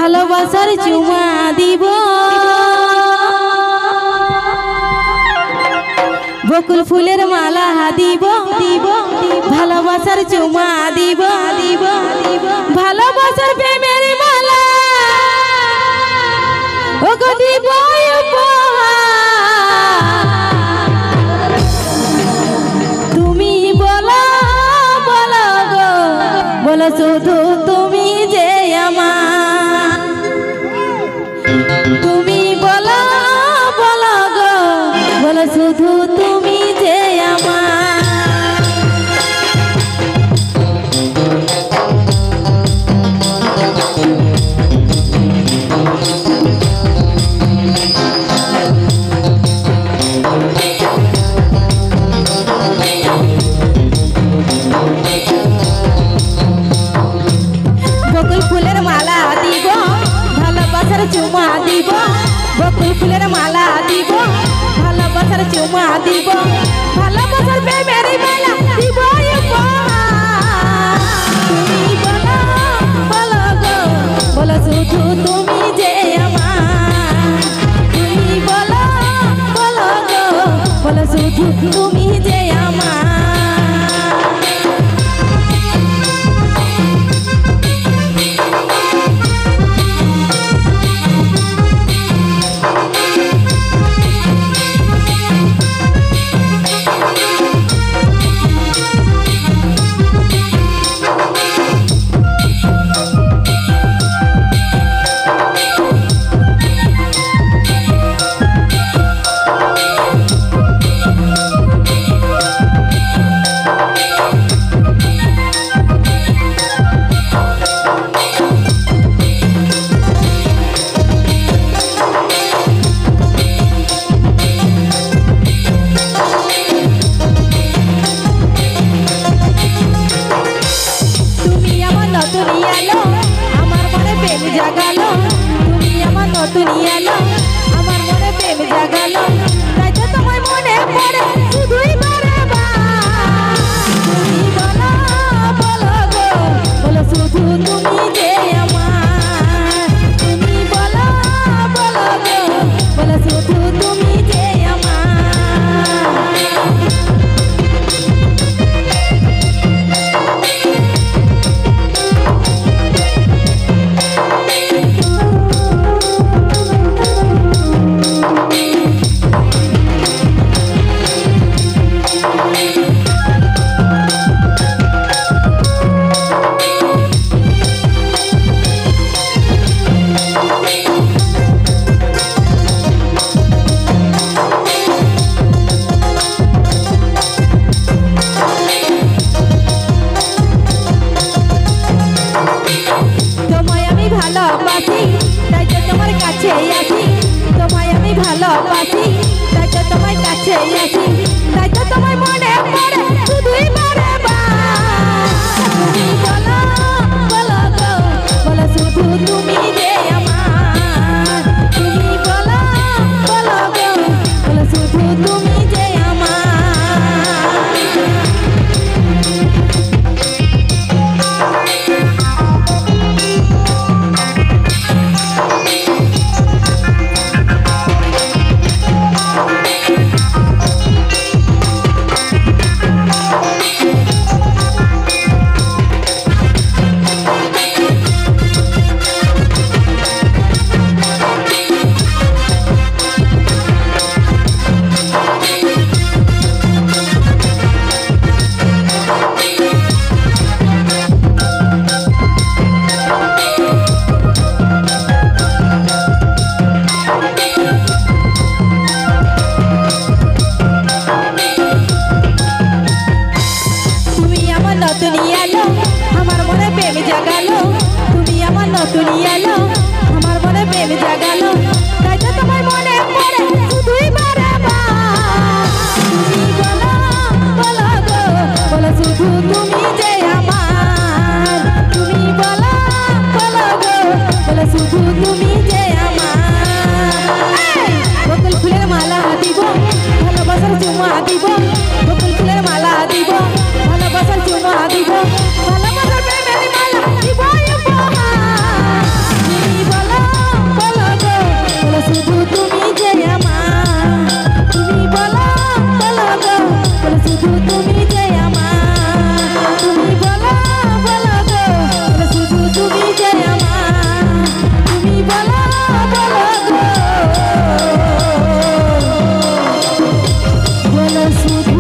ভালোবাসার চুমা দিব বকুল ফুলের মালা দিব দিব ভালোবাসার চুমা দিব দিব ভালোবাসার প্রেমের মালা ওগো দিব তুমি বলো বলো গো বলো শুধু তুমি যে আমার তুমি বলো বলো গো বলো শুধু তুমি যে আমার বকুল ফুলের মালা দিব ভালোবাসার চুমা দিব বকুল ফুলের মালা দিব ভালোবাসার চুমা দিব ভালোবাসার প্রেমের মালা দিব তুমি বলো বলো গো বলো শুধু তুমি যে আমার তুমি বলো বলো গো বলো শুধু তুমি যে আমার আমার মনে প্রেম জাগালো তুমি আমার নতুন এলো আমার মনে প্রেম জাগালো তাই তো তোমার মনে পড়ে শুধুই বারবার তুমি বলো বলো গো বলো শুধু তুমি যে আমার তুমি বলো বলো গো বলো শুধু তুমি যে আমার ভালোবাসি তাই তো তোমার কাছে আছি তোমায় আমি ভালোবাসি তাই তো তোমার কাছে আছি তাই তো তোমার মনে পড়ে শুধুই বারবার তুমি বলো বলো গো বলো শুধু তুমি যে আমার তুমি বলো বলো গো বলো শুধু তুমি যে আমার নতুন এলো আমার মনে প্রেম জাগালো তুমি আমার নতুন এলো আমার মনে প্রেম জাগালো তাই তো তোমার মনে পড়ে শুধুই বারবার তুমি বলো বলো গো বলো শুধু তুমি যে আমার তুমি বলো বলো গো বলো শুধু তুমি যে আমার বকুল ফুলের মালা দিব ভালোবাসার চুমা দিব বকুল ফুলের মালা দিব ভালোবাসার চুমা দিব ভালোবাসার প্রেমের মালা দিব শুধু তুমি যে আমার, তুমি বলো বলো গো, শুধু তুমি যে আমার, তুমি বলো বলো গো, বলো শুধু